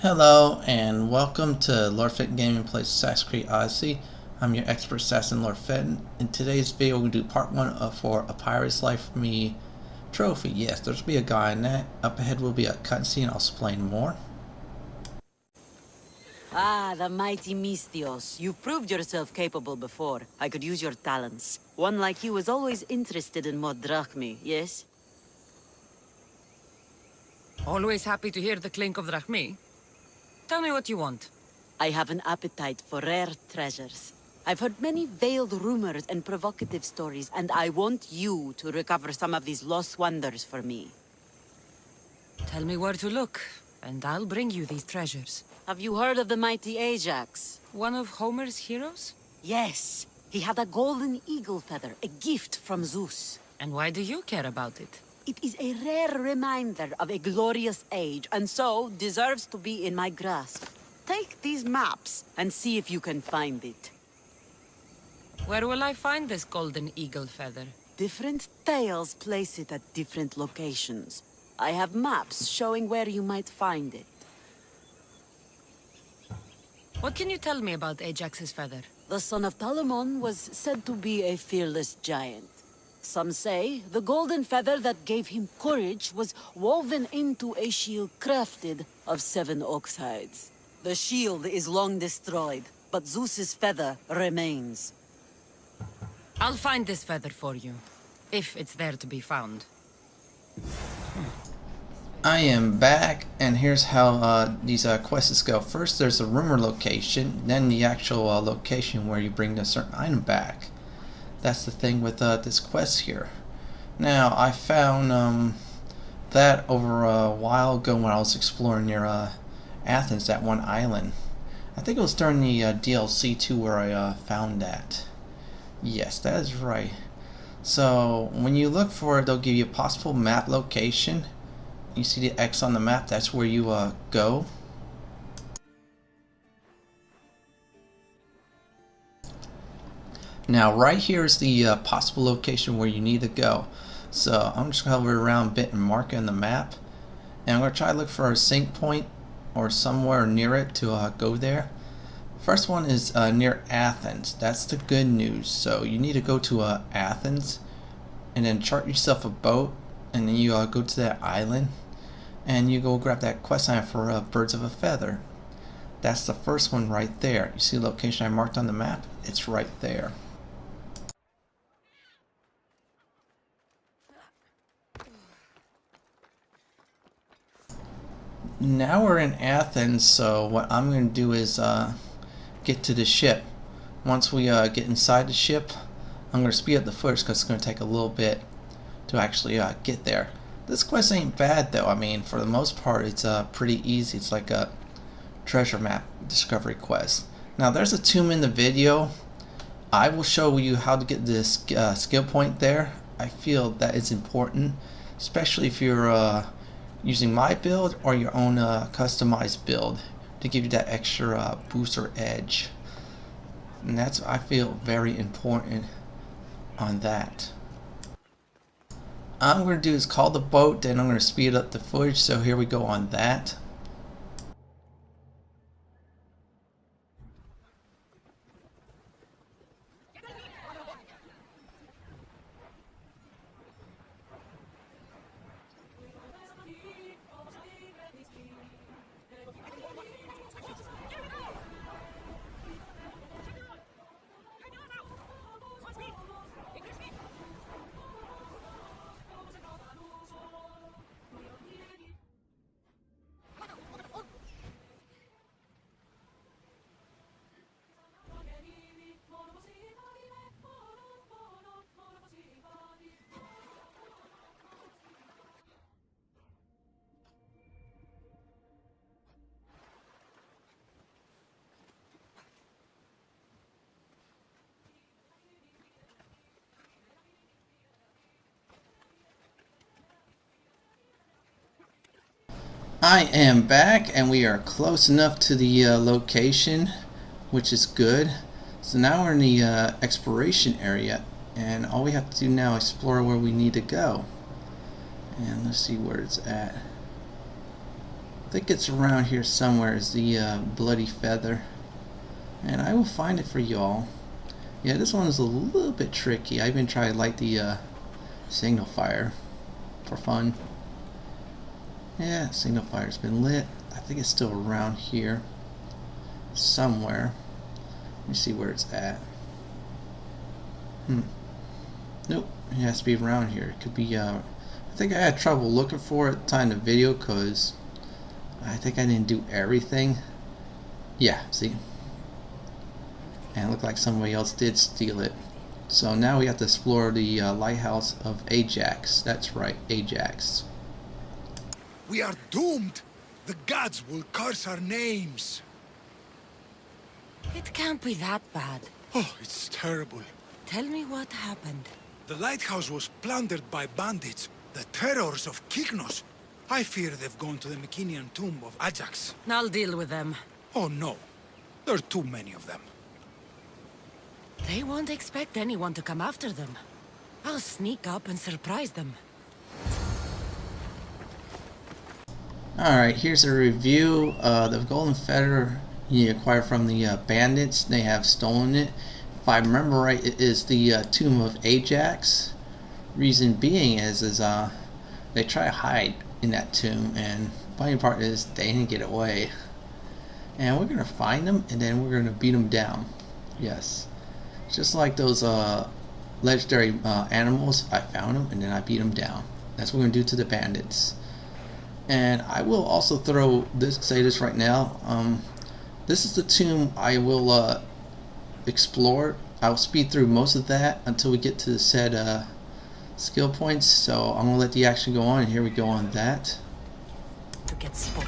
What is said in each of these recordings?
Hello and welcome to Lord Fenton Gaming plays Assassin's Creed Odyssey. I'm your expert assassin Lord Fenton. In today's video we're going to do part 1 for A Pirate's Life for Me trophy. Yes, there'll be a guy in that. Up ahead will be a cutscene. I'll explain more. Ah, the mighty Mistios. You've proved yourself capable before. I could use your talents. One like you is always interested in more drachmi, yes? Always happy to hear the clink of drachmi. Tell me what you want. I have an appetite for rare treasures. I've heard many veiled rumors and provocative stories, and I want you to recover some of these lost wonders for me. Tell me where to look, and I'll bring you these treasures. Have you heard of the mighty Ajax? One of Homer's heroes? Yes. He had a golden eagle feather, a gift from Zeus. And why do you care about it? It is a rare reminder of a glorious age, and so deserves to be in my grasp. Take these maps and see if you can find it. Where will I find this golden eagle feather? Different tales place it at different locations. I have maps showing where you might find it. What can you tell me about Ajax's feather? The son of Telamon was said to be a fearless giant. Some say the golden feather that gave him courage was woven into a shield crafted of 7 ox hides. The shield is long destroyed, but Zeus's feather remains. I'll find this feather for you, if it's there to be found. I am back, and here's how these quests go. First there's a rumor location, then the actual location where you bring a certain item back. That's the thing with this quest here. Now, I found that over a while ago when I was exploring near Athens, that one island. I think it was during the DLC too where I found that. Yes, that is right. So, when you look for it, they'll give you a possible map location. You see the X on the map, that's where you go. Now right here is the possible location where you need to go. So I'm just going to hover around a bit and mark it on the map. And I'm going to try to look for a sync point or somewhere near it to go there. First one is near Athens. That's the good news. So you need to go to Athens and then chart yourself a boat, and then you go to that island and you go grab that quest line for Birds of a Feather. That's the first one right there. You see the location I marked on the map? It's right there. Now we're in Athens, so what I'm going to do is get to the ship. Once we get inside the ship, I'm going to speed up the footage because it's going to take a little bit to actually get there. This quest ain't bad though. I mean, for the most part it's pretty easy. It's like a treasure map discovery quest. Now there's a tomb in the video. I will show you how to get this skill point there. I feel that is important, especially if you're using my build or your own customized build to give you that extra boost or edge. And that's, I feel, very important on that. I'm going to do is call the boat, then I'm going to speed up the footage, so here we go on that. I am back, and we are close enough to the location, which is good. So now we're in the exploration area, and all we have to do now is explore where we need to go. And let's see where it's at. I think it's around here somewhere is the bloody feather. And I will find it for y'all. Yeah, this one is a little bit tricky. I even tried to light the signal fire for fun. Yeah, signal fire's been lit. I think it's still around here somewhere. Let me see where it's at. Nope, it has to be around here. It could be, I think I had trouble looking for it at the time of the video because I think I didn't do everything. Yeah, see? And it looked like somebody else did steal it. So now we have to explore the lighthouse of Ajax. That's right, Ajax. We are doomed! The gods will curse our names! It can't be that bad. Oh, it's terrible. Tell me what happened. The lighthouse was plundered by bandits, the terrors of Kyknos. I fear they've gone to the Mycenaean tomb of Ajax. I'll deal with them. Oh no, there are too many of them. They won't expect anyone to come after them. I'll sneak up and surprise them. Alright, here's a review. The golden feather you acquire from the bandits. They have stolen it. If I remember right, it is the tomb of Ajax. Reason being is they try to hide in that tomb, and funny part is they didn't get away. And we're gonna find them, and then we're gonna beat them down. Yes, just like those legendary animals. I found them, and then I beat them down. That's what we're gonna do to the bandits. And I will also say this right now. This is the tomb I will explore. I'll speed through most of that until we get to the said skill points. So I'm gonna let the action go on, and here we go on that. To get spoiled.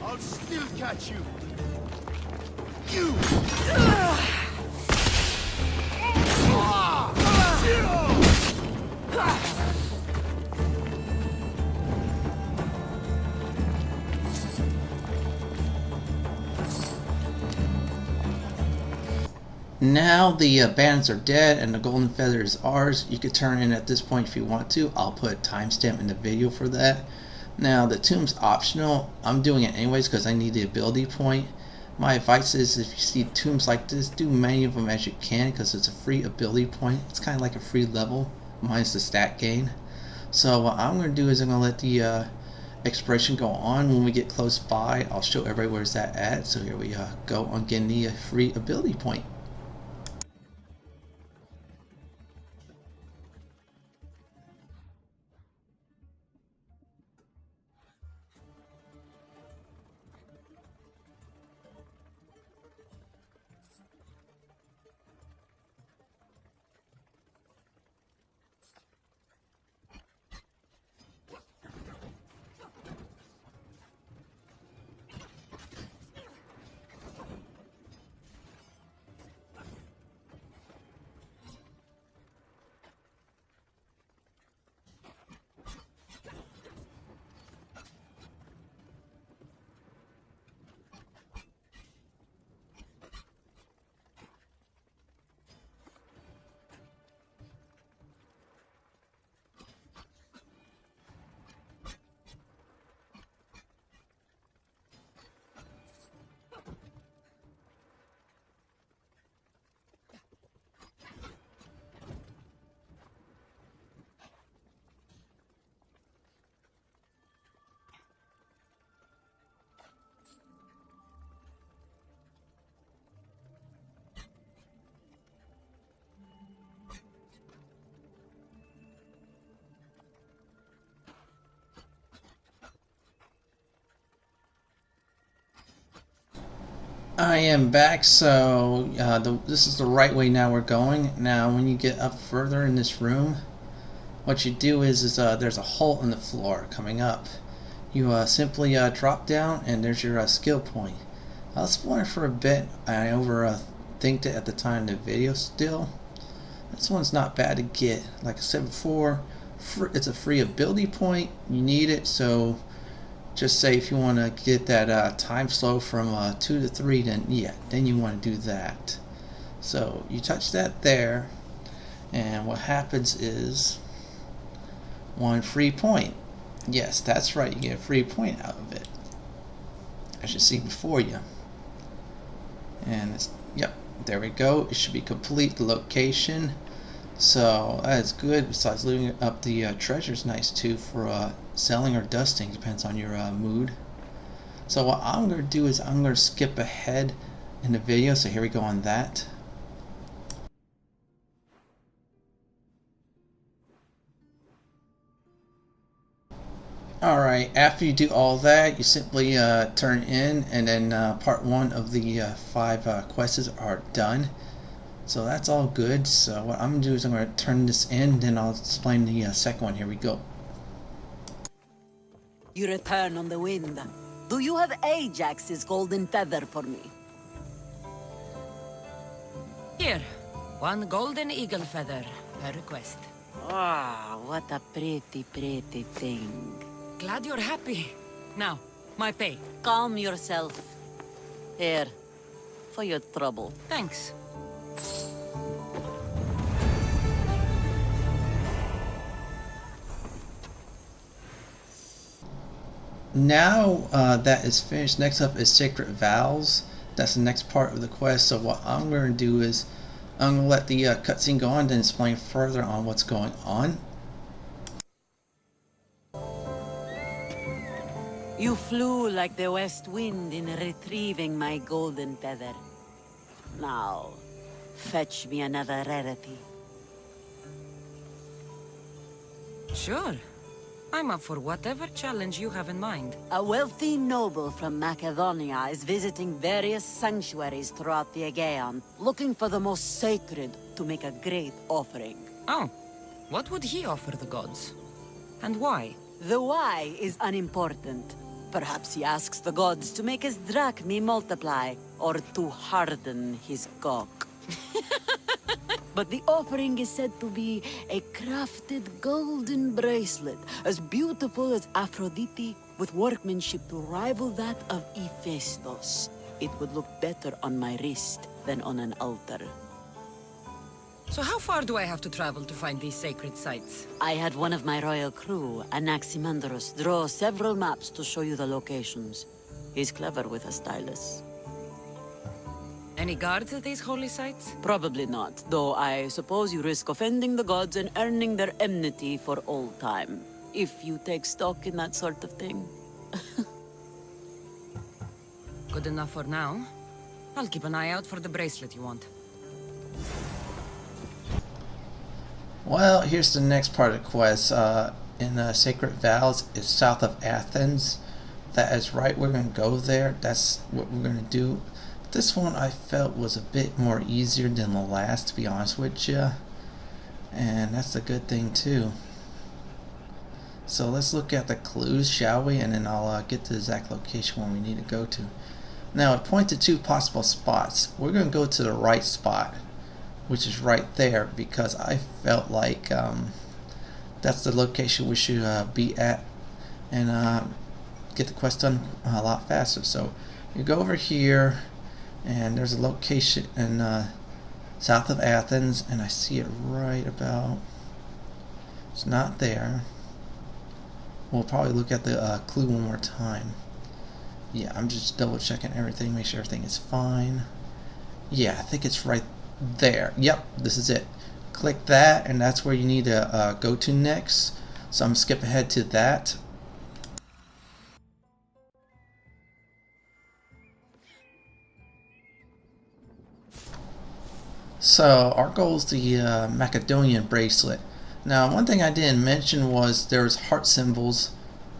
I'll still catch you! Now the bandits are dead and the golden feather is ours. You could turn in at this point if you want to. I'll put a timestamp in the video for that. Now the tomb's optional. I'm doing it anyways because I need the ability point. My advice is if you see tombs like this, do many of them as you can because it's a free ability point. It's kind of like a free level minus the stat gain. So what I'm going to do is I'm going to let the exploration go on. When we get close by, I'll show everybody where's that at. So here we go on getting the free ability point. I am back, so this is the right way now we're going. Now when you get up further in this room, what you do is there's a hole in the floor coming up. You simply drop down and there's your skill point. I was exploring for a bit. I overthinked it at the time of the video still. This one's not bad to get. Like I said before, it's a free ability point. You need it, so just say if you want to get that time slow from 2 to 3, then yeah, then you want to do that. So you touch that there, and what happens is 1 free point. Yes, that's right, you get a free point out of it, as you see before you. And it's, yep, there we go. It should be complete the location. So that is good. Besides looting up the treasure's nice too for selling or dusting, depends on your mood. So what I'm going to do is I'm going to skip ahead in the video. So here we go on that. Alright, after you do all that, you simply turn in, and then part 1 of the 5 quests are done. So that's all good. So what I'm going to do is I'm going to turn this in, then I'll explain the second one. Here we go. You return on the wind. Do you have Ajax's golden feather for me? Here, 1 golden eagle feather per request. Ah, what a pretty, pretty thing. Glad you're happy. Now, my pay. Calm yourself. Here, for your trouble. Thanks. Now that is finished, next up is Sacred Vows. That's the next part of the quest. So what I'm going to do is I'm going to let the cutscene go on, then explain further on what's going on. You flew like the west wind in retrieving my golden feather. Now, fetch me another rarity. Sure. I'm up for whatever challenge you have in mind. A wealthy noble from Makedonia is visiting various sanctuaries throughout the Aegean, looking for the most sacred to make a great offering. Oh, what would he offer the gods? And why? The why is unimportant. Perhaps he asks the gods to make his drachmi multiply, or to harden his cock. But the offering is said to be a crafted golden bracelet, as beautiful as Aphrodite, with workmanship to rival that of Hephaestus. It would look better on my wrist than on an altar. So how far do I have to travel to find these sacred sites? I had one of my royal crew, Anaximandros, draw several maps to show you the locations. He's clever with a stylus. Any guards at these holy sites? Probably not, though I suppose you risk offending the gods and earning their enmity for all time. If you take stock in that sort of thing. Good enough for now. I'll keep an eye out for the bracelet you want. Well, here's the next part of the quest. In Sacred Vows, it's south of Athens. That is right, we're going to go there. That's what we're going to do. This one I felt was a bit more easier than the last, to be honest with you. And that's a good thing too. So let's look at the clues, shall we? And then I'll get to the exact location where we need to go to. Now it points to 2 possible spots. We're going to go to the right spot, which is right there, because I felt like that's the location we should be at, and get the quest done a lot faster. So you go over here, and there's a location in south of Athens, and I see it right about, it's not there. We'll probably look at the clue one more time. Yeah, I'm just double checking everything, make sure everything is fine. Yeah, I think it's right there. Yep, this is it. Click that, and that's where you need to go to next. So I'm gonna skip ahead to that. So our goal is the Macedonian bracelet. Now, one thing I didn't mention was there's heart symbols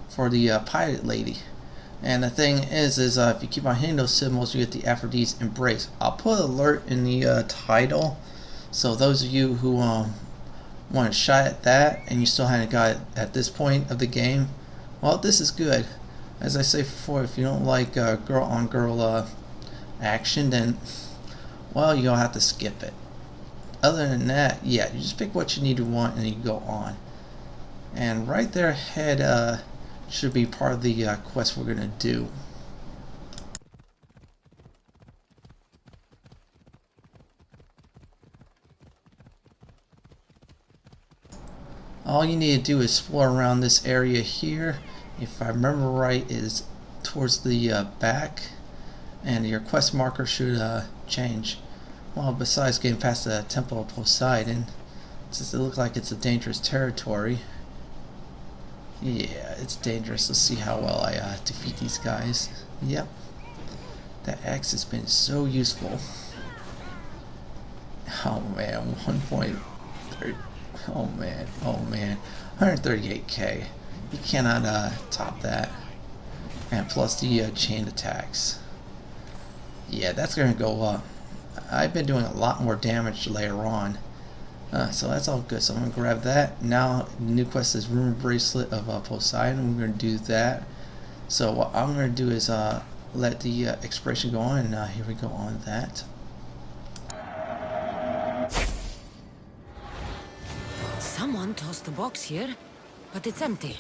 for the pirate lady. And the thing is if you keep on hitting those symbols, you get the Aphrodite's embrace. I'll put an alert in the title, so those of you who want a shot at that and you still haven't got it at this point of the game, well, this is good. As I say before, if you don't like girl-on-girl action, then, well, you'll have to skip it. Other than that, yeah, you just pick what you need to want and you go on. And right there ahead should be part of the quest we're going to do. All you need to do is explore around this area here. If I remember right, is towards the back, and your quest marker should change. Well, besides getting past the Temple of Poseidon, since it looks like it's a dangerous territory. Yeah, it's dangerous. Let's see how well I defeat these guys. Yep, that axe has been so useful. Oh man, 1.3. Oh man, 138k. You cannot top that. And plus the chain attacks. Yeah, that's gonna go up. I've been doing a lot more damage later on. So that's all good. So I'm gonna grab that. Now the new quest is Rumor Bracelet of Poseidon. We're gonna do that. So what I'm gonna do is let the expression go on, and here we go on that. Someone tossed the box here, but it's empty.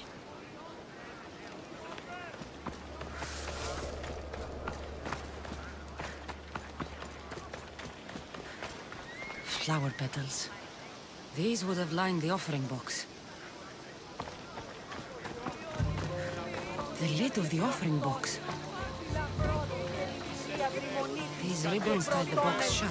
Flower petals. These would have lined the offering box. The lid of the offering box. These ribbons tied the box shut.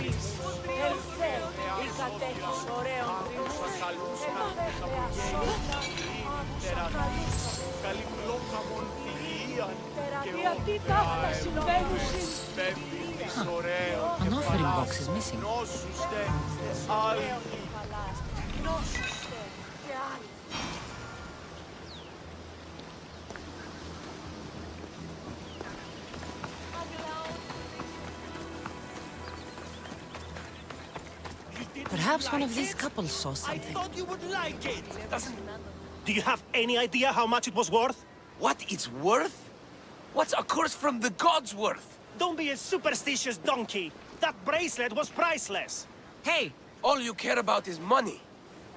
Huh. An offering box is missing. Perhaps one of these couples saw something. I thought you would like it. Do you have any idea how much it was worth? What it's worth? What's a curse from the gods worth? Don't be a superstitious donkey. That bracelet was priceless. Hey! All you care about is money.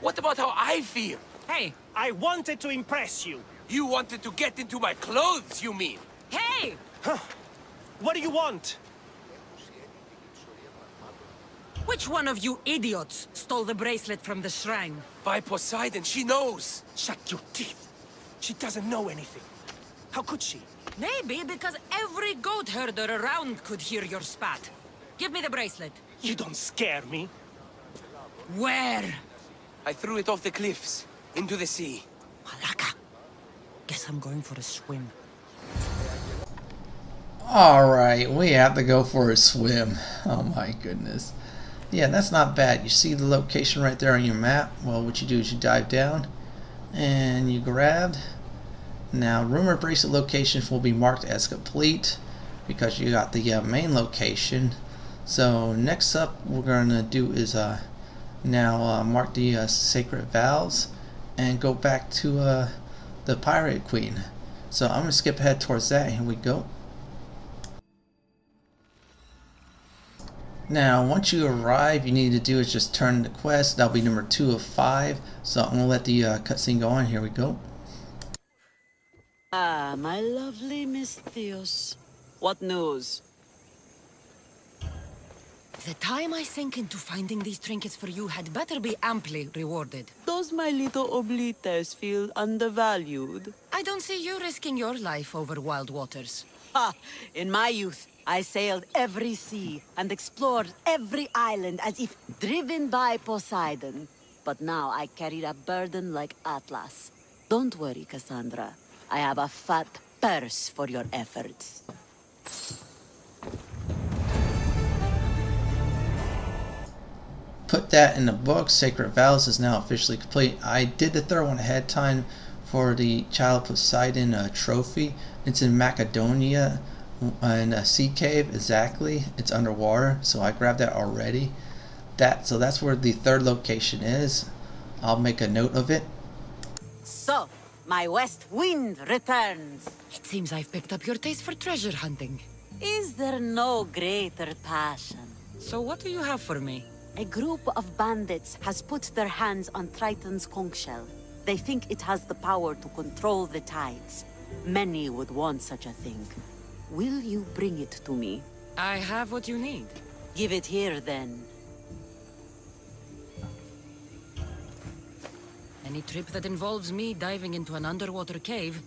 What about how I feel? Hey! I wanted to impress you. You wanted to get into my clothes, you mean? Hey! What do you want? Which one of you idiots stole the bracelet from the shrine? By Poseidon, she knows. Shut your teeth. She doesn't know anything. How could she? Maybe because every goat herder around could hear your spat. Give me the bracelet. You don't scare me. Where? I threw it off the cliffs, into the sea. Malaka. Guess I'm going for a swim. Alright, we have to go for a swim. Oh my goodness. Yeah, that's not bad. You see the location right there on your map? Well, what you do is you dive down and you grab. Now, Rumor Bracelet locations will be marked as complete because you got the main location. So next up, we're going to do is now mark the Sacred Vows and go back to the Pirate Queen. So I'm going to skip ahead towards that. Here we go. Now, once you arrive, you need to do is just turn the quest. That'll be number 2 of 5. So I'm going to let the cutscene go on. Here we go. Ah, my lovely Miss Theos. What news? The time I sink into finding these trinkets for you had better be amply rewarded. Does my little oblites feel undervalued? I don't see you risking your life over wild waters. Ha! In my youth, I sailed every sea and explored every island as if driven by Poseidon. But now I carry a burden like Atlas. Don't worry, Cassandra. I have a fat purse for your efforts. Put that in the book. Sacred Vows is now officially complete. I did the third one ahead of time for the Child of Poseidon trophy. It's in Makedonia in a sea cave, exactly. It's underwater, so I grabbed that already. So that's where the third location is. I'll make a note of it. So, my west wind returns. It seems I've picked up your taste for treasure hunting. Is there no greater passion? So what do you have for me? A group of bandits has put their hands on Triton's conch shell. They think it has the power to control the tides. Many would want such a thing. Will you bring it to me? I have what you need. Give it here, then. Any trip that involves me diving into an underwater cave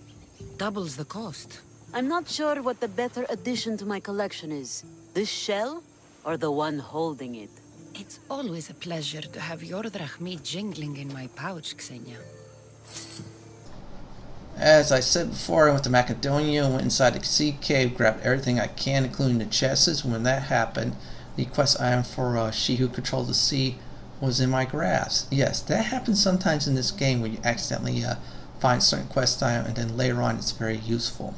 doubles the cost. I'm not sure what the better addition to my collection is. This shell, or the one holding it? It's always a pleasure to have your drachmi jingling in my pouch, Xenia. As I said before, I went to Makedonia, went inside the sea cave, grabbed everything I can, including the chests. When that happened, the quest item for She Who Controls the Sea was in my grasp. Yes, that happens sometimes in this game where you accidentally find certain quest item and then later on it's very useful.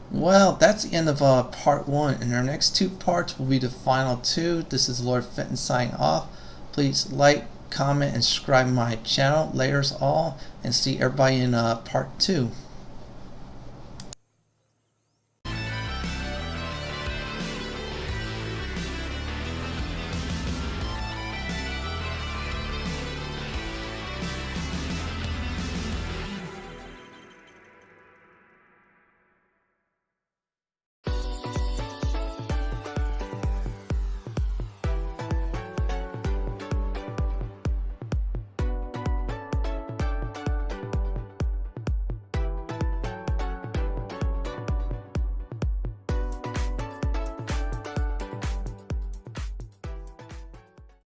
Well, that's the end of part 1, and our next 2 parts will be the final 2. This is Lord Fenton signing off. Please like, comment, and subscribe to my channel. Laters all, and see everybody in part 2.